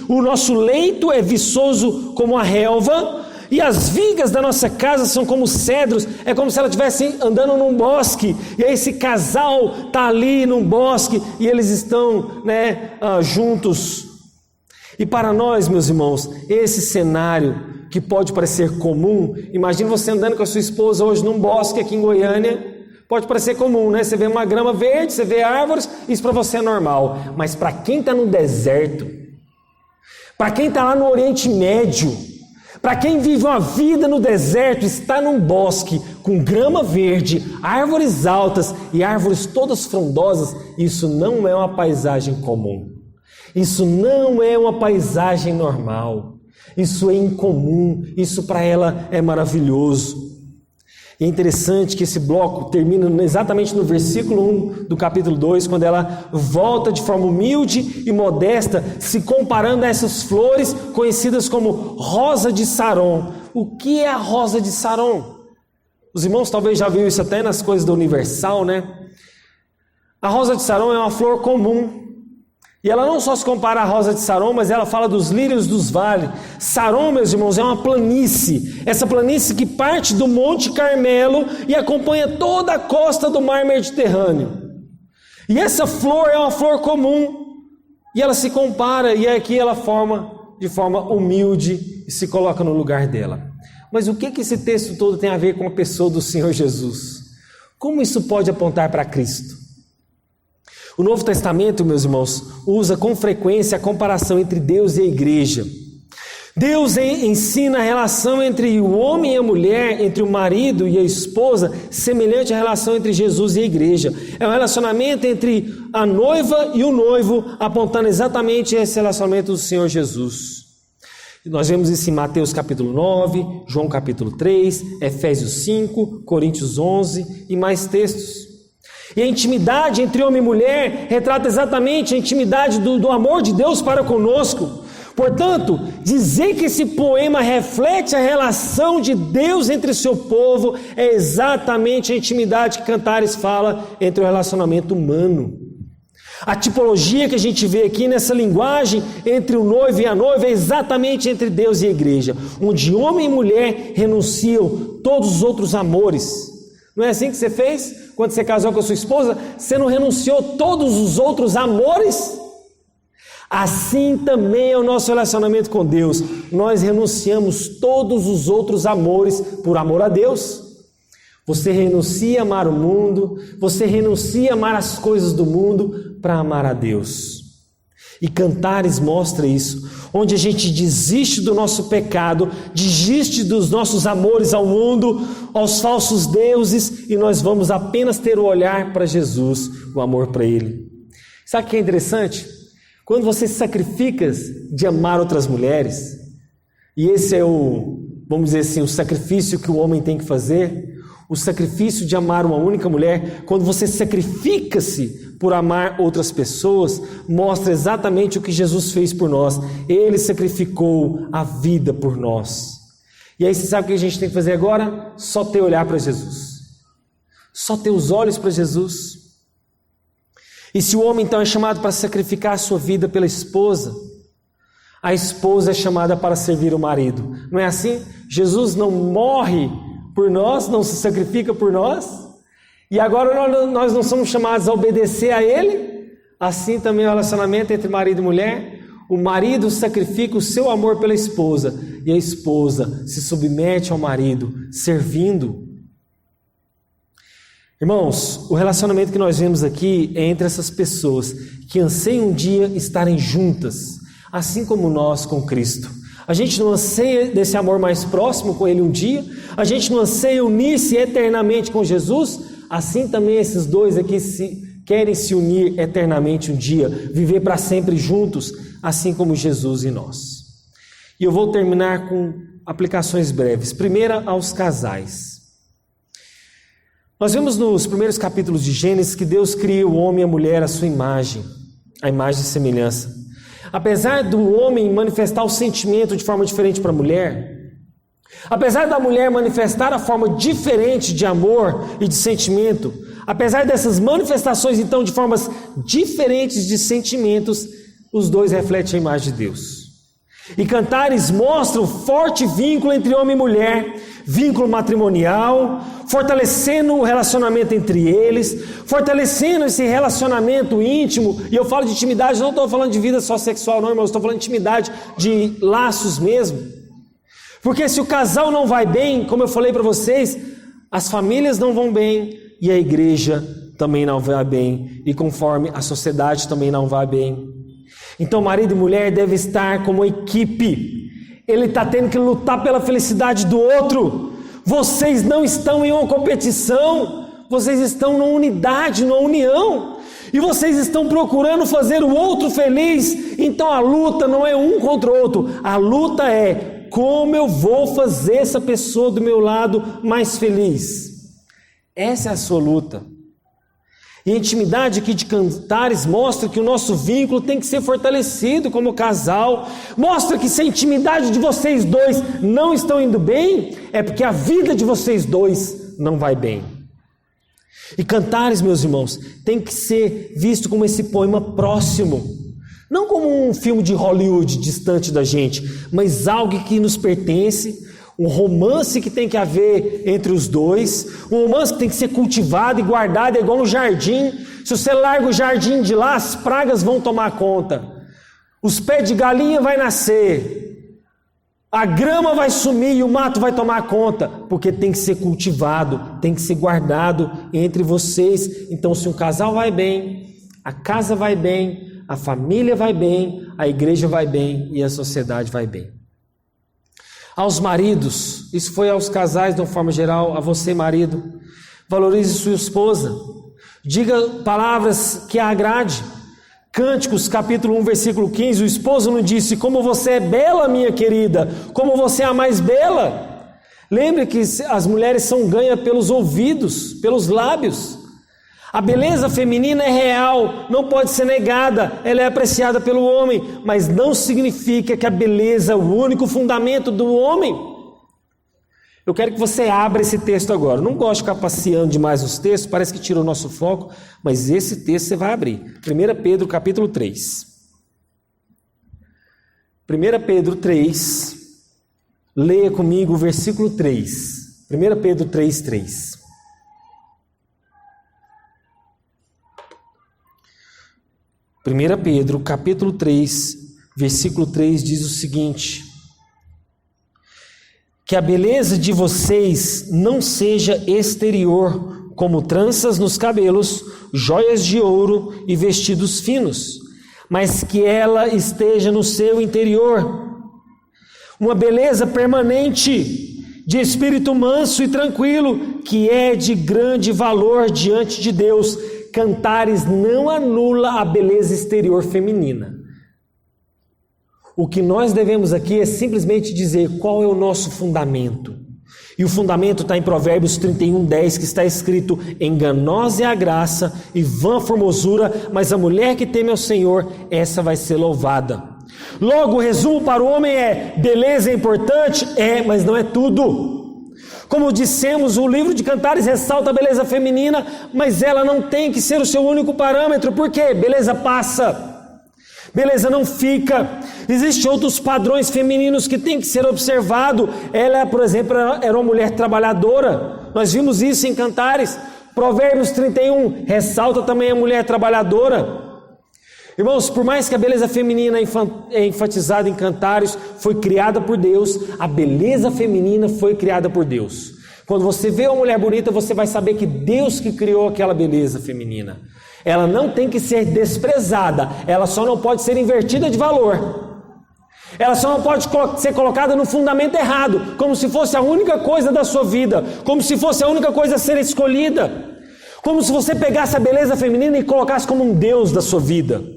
o nosso leito é viçoso como a relva, e as vigas da nossa casa são como cedros. É como se ela estivesse andando num bosque, e aí esse casal está ali num bosque, e eles estão juntos. E para nós, meus irmãos, esse cenário que pode parecer comum. Imagina você andando com a sua esposa hoje num bosque aqui em Goiânia. Pode parecer comum, né? Você vê uma grama verde, você vê árvores, isso para você é normal. Mas para quem está no deserto, para quem está lá no Oriente Médio, para quem vive uma vida no deserto, está num bosque com grama verde, árvores altas e árvores todas frondosas, isso não é uma paisagem comum. Isso não é uma paisagem normal. Isso é incomum, isso para ela é maravilhoso. E é interessante que esse bloco termina exatamente no versículo 1 do capítulo 2, quando ela volta de forma humilde e modesta, se comparando a essas flores conhecidas como rosa de Saron. O que é a rosa de Saron? Os irmãos talvez já viram isso até nas coisas da Universal, né? A rosa de Saron é uma flor comum. E ela não só se compara à rosa de Saron, mas ela fala dos lírios dos vales. Saron, meus irmãos, é uma planície. Essa planície que parte do Monte Carmelo e acompanha toda a costa do mar Mediterrâneo. E essa flor é uma flor comum. E ela se compara, e aqui ela forma de forma humilde e se coloca no lugar dela. Mas o que esse texto todo tem a ver com a pessoa do Senhor Jesus? Como isso pode apontar para Cristo? O Novo Testamento, meus irmãos, usa com frequência a comparação entre Deus e a igreja. Deus ensina a relação entre o homem e a mulher, entre o marido e a esposa, semelhante à relação entre Jesus e a igreja. É um relacionamento entre a noiva e o noivo, apontando exatamente esse relacionamento do Senhor Jesus. Nós vemos isso em Mateus capítulo 9, João capítulo 3, Efésios 5, Coríntios 11 e mais textos. E a intimidade entre homem e mulher retrata exatamente a intimidade do amor de Deus para conosco. Portanto, dizer que esse poema reflete a relação de Deus entre o seu povo é exatamente a intimidade que Cantares fala entre o relacionamento humano. A tipologia que a gente vê aqui nessa linguagem entre o noivo e a noiva é exatamente entre Deus e a igreja, onde homem e mulher renunciam todos os outros amores. Não é assim que você fez? Quando você casou com a sua esposa, você não renunciou todos os outros amores? Assim também é o nosso relacionamento com Deus. Nós renunciamos todos os outros amores por amor a Deus. Você renuncia a amar o mundo, você renuncia a amar as coisas do mundo para amar a Deus. E Cantares mostra isso, onde a gente desiste do nosso pecado, desiste dos nossos amores ao mundo, aos falsos deuses, e nós vamos apenas ter o olhar para Jesus, o amor para Ele. Sabe o que é interessante? Quando você se sacrifica de amar outras mulheres, e esse é vamos dizer assim, o sacrifício que o homem tem que fazer, o sacrifício de amar uma única mulher, quando você sacrifica-se por amar outras pessoas, mostra exatamente o que Jesus fez por nós. Ele sacrificou a vida por nós. E aí você sabe o que a gente tem que fazer agora? Só ter olhar para Jesus. Só ter os olhos para Jesus. E se o homem então é chamado para sacrificar a sua vida pela esposa, a esposa é chamada para servir o marido. Não é assim? Jesus não morre por nós, não se sacrifica por nós, e agora nós não somos chamados a obedecer a Ele. Assim também é o relacionamento entre marido e mulher. O marido sacrifica o seu amor pela esposa, e a esposa se submete ao marido, servindo. Irmãos, o relacionamento que nós vemos aqui é entre essas pessoas que anseiam um dia estarem juntas, assim como nós com Cristo. A gente não anseia desse amor mais próximo com Ele um dia? A gente não anseia unir-se eternamente com Jesus? Assim também esses dois aqui querem se unir eternamente um dia, viver para sempre juntos, assim como Jesus e nós. E eu vou terminar com aplicações breves. Primeira, aos casais. Nós vemos nos primeiros capítulos de Gênesis que Deus cria o homem e a mulher à sua imagem, a imagem e semelhança. Apesar do homem manifestar o sentimento de forma diferente para a mulher, apesar da mulher manifestar a forma diferente de amor e de sentimento, apesar dessas manifestações então de formas diferentes de sentimentos, os dois refletem a imagem de Deus. E Cantares mostra o forte vínculo entre homem e mulher, vínculo matrimonial, fortalecendo o relacionamento entre eles, fortalecendo esse relacionamento íntimo. E eu falo de intimidade, não estou falando de vida só sexual não, irmãos, estou falando de intimidade, de laços mesmo. Porque se o casal não vai bem, como eu falei para vocês, as famílias não vão bem e a igreja também não vai bem, e conforme a sociedade também não vai bem. Então marido e mulher devem estar como equipe. Ele está tendo que lutar pela felicidade do outro. Vocês não estão em uma competição, vocês estão numa unidade, numa união, e vocês estão procurando fazer o outro feliz. Então a luta não é um contra o outro, a luta é como eu vou fazer essa pessoa do meu lado mais feliz. Essa é a sua luta. E a intimidade aqui de Cantares mostra que o nosso vínculo tem que ser fortalecido como casal. Mostra que se a intimidade de vocês dois não estão indo bem, é porque a vida de vocês dois não vai bem. E Cantares, meus irmãos, tem que ser visto como esse poema próximo. Não como um filme de Hollywood distante da gente, mas algo que nos pertence. Um romance que tem que haver entre os dois, um romance que tem que ser cultivado e guardado, é igual no jardim. Se você larga o jardim de lá, as pragas vão tomar conta, os pés de galinha vai nascer, a grama vai sumir e o mato vai tomar conta, porque tem que ser cultivado, tem que ser guardado entre vocês. Então se um casal vai bem, a casa vai bem, a família vai bem, a igreja vai bem e a sociedade vai bem. Aos maridos, isso foi aos casais de uma forma geral, a você marido, valorize sua esposa, diga palavras que a agrade. Cânticos capítulo 1 versículo 15, o esposo não disse: como você é bela, minha querida, como você é a mais bela. Lembre que as mulheres são ganhas pelos ouvidos, pelos lábios. A beleza feminina é real, não pode ser negada, ela é apreciada pelo homem, mas não significa que a beleza é o único fundamento do homem. Eu quero que você abra esse texto agora. Não gosto de ficar passeando demais nos textos, parece que tira o nosso foco, mas esse texto você vai abrir. 1 Pedro capítulo 3. 1 Pedro 3, leia comigo o versículo 3. 1 Pedro 3, 3. 1 Pedro, capítulo 3, versículo 3 diz o seguinte: que a beleza de vocês não seja exterior, como tranças nos cabelos, joias de ouro e vestidos finos, mas que ela esteja no seu interior, uma beleza permanente, de espírito manso e tranquilo, que é de grande valor diante de Deus. Cantares não anula a beleza exterior feminina. O que nós devemos aqui é simplesmente dizer qual é o nosso fundamento. E o fundamento está em Provérbios 31:10, que está escrito: enganosa é a graça e vã a formosura, mas a mulher que teme ao Senhor, essa vai ser louvada. Logo, o resumo para o homem é: beleza é importante? É, mas não é tudo. Como dissemos, o livro de Cantares ressalta a beleza feminina, mas ela não tem que ser o seu único parâmetro. Por quê? Beleza passa, beleza não fica. Existem outros padrões femininos que têm que ser observados. Ela, por exemplo, era uma mulher trabalhadora. Nós vimos isso em Cantares. Provérbios 31 ressalta também a mulher trabalhadora. Irmãos, por mais que a beleza feminina é enfatizada em Cantares, foi criada por Deus, a beleza feminina foi criada por Deus. Quando você vê uma mulher bonita, você vai saber que Deus que criou aquela beleza feminina. Ela não tem que ser desprezada, ela só não pode ser invertida de valor. Ela só não pode ser colocada no fundamento errado, como se fosse a única coisa da sua vida, como se fosse a única coisa a ser escolhida, como se você pegasse a beleza feminina e colocasse como um Deus da sua vida.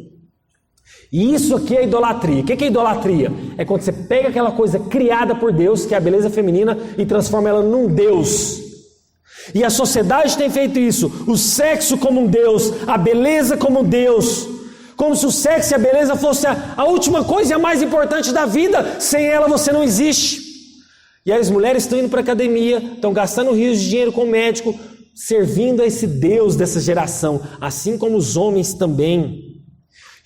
E isso aqui é idolatria. O que é idolatria? É quando você pega aquela coisa criada por Deus, que é a beleza feminina, e transforma ela num Deus. E a sociedade tem feito isso. O sexo como um Deus, a beleza como um Deus, como se o sexo e a beleza fosse a última coisa e a mais importante da vida. Sem ela você não existe. E aí as mulheres estão indo para a academia, estão gastando rios de dinheiro com o médico, servindo a esse Deus dessa geração, assim como os homens também.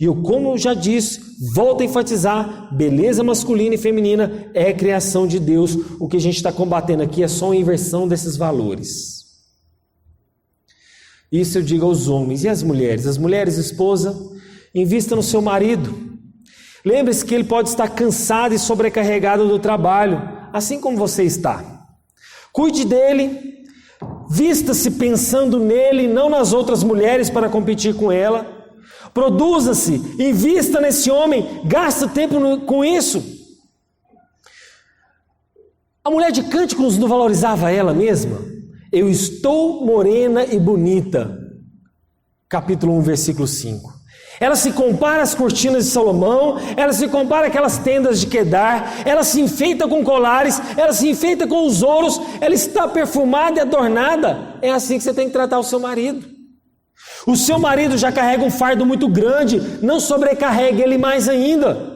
E eu, como eu já disse, volto a enfatizar, beleza masculina e feminina é criação de Deus. O que a gente está combatendo aqui é só uma inversão desses valores. Isso eu digo aos homens. E as mulheres? As mulheres, esposa, invista no seu marido. Lembre-se que ele pode estar cansado e sobrecarregado do trabalho. assim como você está. Cuide dele, vista-se pensando nele, não nas outras mulheres para competir com ela. Produza-se, invista nesse homem, gasta tempo com isso. A mulher de Cânticos não valorizava ela mesma? Eu estou morena e bonita. Capítulo 1, versículo 5. Ela se compara às cortinas de Salomão, ela se compara àquelas tendas de Quedar, ela se enfeita com colares, ela se enfeita com os ouros, ela está perfumada e adornada. É assim que você tem que tratar o seu marido. O seu marido já carrega um fardo muito grande, não sobrecarregue ele mais ainda.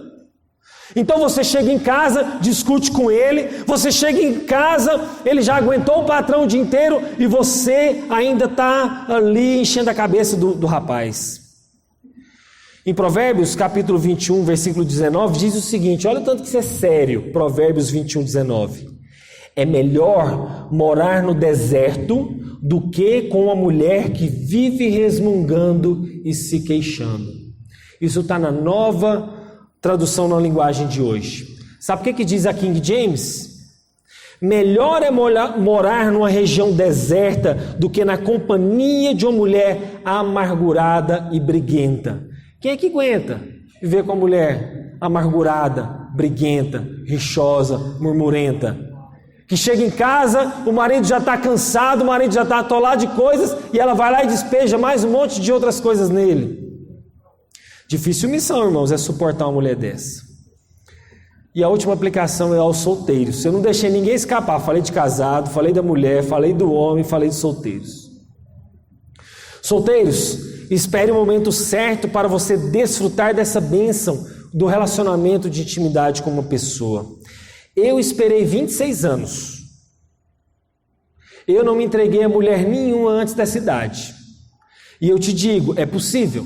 Então você chega em casa, discute com ele, você chega em casa, ele já aguentou o patrão o dia inteiro e você ainda está ali enchendo a cabeça do rapaz. Em Provérbios capítulo 21, versículo 19, diz o seguinte, olha o tanto que isso é sério, Provérbios 21, 19. É melhor morar no deserto do que com uma mulher que vive resmungando e se queixando. Isso está na nova tradução na linguagem de hoje. Sabe o que diz a King James? Melhor é morar numa região deserta do que na companhia de uma mulher amargurada e briguenta. Quem é que aguenta viver com a mulher amargurada, briguenta, rixosa, murmurenta? Que chega em casa, o marido já está cansado, o marido já está atolado de coisas e ela vai lá e despeja mais um monte de outras coisas nele. Difícil missão, irmãos, é suportar uma mulher dessa. E a última aplicação é aos solteiros. Eu não deixei ninguém escapar. Falei de casado, falei da mulher, falei do homem, falei de solteiros. Solteiros, espere o momento certo para você desfrutar dessa bênção do relacionamento de intimidade com uma pessoa. Eu esperei 26 anos. Eu não me entreguei a mulher nenhuma antes dessa idade. E eu te digo, é possível.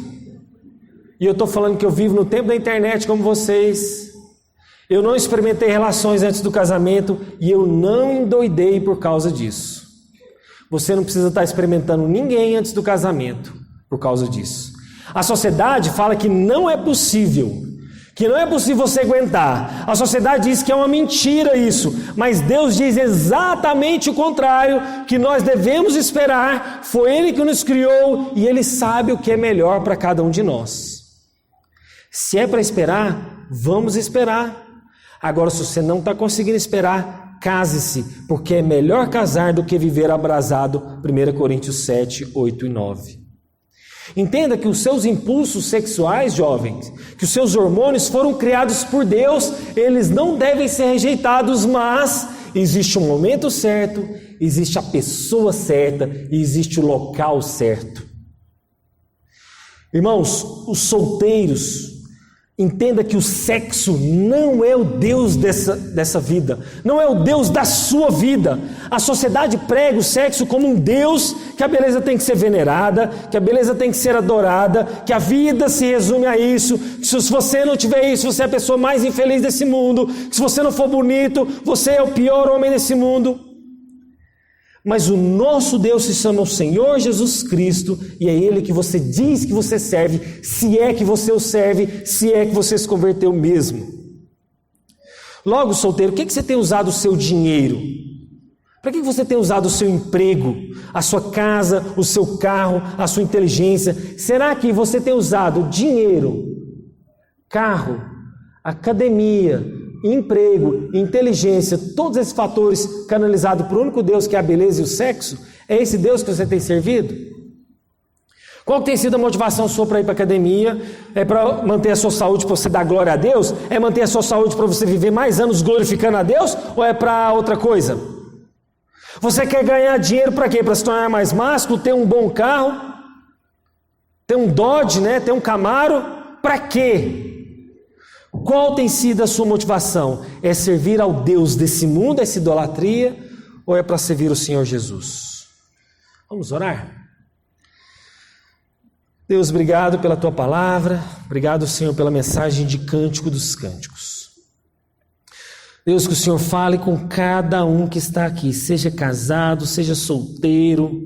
E eu estou falando que eu vivo no tempo da internet como vocês. Eu não experimentei relações antes do casamento e eu não endoidei por causa disso. Você não precisa estar experimentando ninguém antes do casamento por causa disso. A sociedade fala que não é possível, que não é possível você aguentar. A sociedade diz que é uma mentira isso, mas Deus diz exatamente o contrário, que nós devemos esperar. Foi Ele que nos criou e Ele sabe o que é melhor para cada um de nós. Se é para esperar, vamos esperar. Agora, se você não está conseguindo esperar, case-se, porque é melhor casar do que viver abrasado. 1 Coríntios 7, 8 e 9. Entenda que os seus impulsos sexuais, jovens, que os seus hormônios foram criados por Deus, eles não devem ser rejeitados, mas existe um momento certo, existe a pessoa certa e existe o local certo. Irmãos, os solteiros, entenda que o sexo não é o Deus dessa vida, não é o Deus da sua vida. A sociedade prega o sexo como um Deus, que a beleza tem que ser venerada, que a beleza tem que ser adorada, que a vida se resume a isso, que se você não tiver isso, você é a pessoa mais infeliz desse mundo, que se você não for bonito, você é o pior homem desse mundo. Mas o nosso Deus se chama o Senhor Jesus Cristo e é Ele que você diz que você serve, se é que você o serve, se é que você se converteu mesmo. Logo, solteiro, o que você tem usado o seu dinheiro? Para que você tem usado o seu emprego, a sua casa, o seu carro, a sua inteligência? Será que você tem usado dinheiro, carro, academia, emprego, inteligência, todos esses fatores canalizados para o único Deus que é a beleza e o sexo? É esse Deus que você tem servido? Qual tem sido a motivação sua para ir para a academia? É para manter a sua saúde, para você dar glória a Deus? É manter a sua saúde para você viver mais anos glorificando a Deus? Ou é para outra coisa? Você quer ganhar dinheiro para quê? Para se tornar mais másculo, ter um bom carro, ter um Dodge, né? Ter um Camaro? Para quê? Qual tem sido a sua motivação? É servir ao Deus desse mundo, essa idolatria, ou é para servir o Senhor Jesus? Vamos orar? Deus, obrigado pela Tua palavra, obrigado, Senhor, pela mensagem de Cântico dos Cânticos. Deus, que o Senhor fale com cada um que está aqui, seja casado, seja solteiro,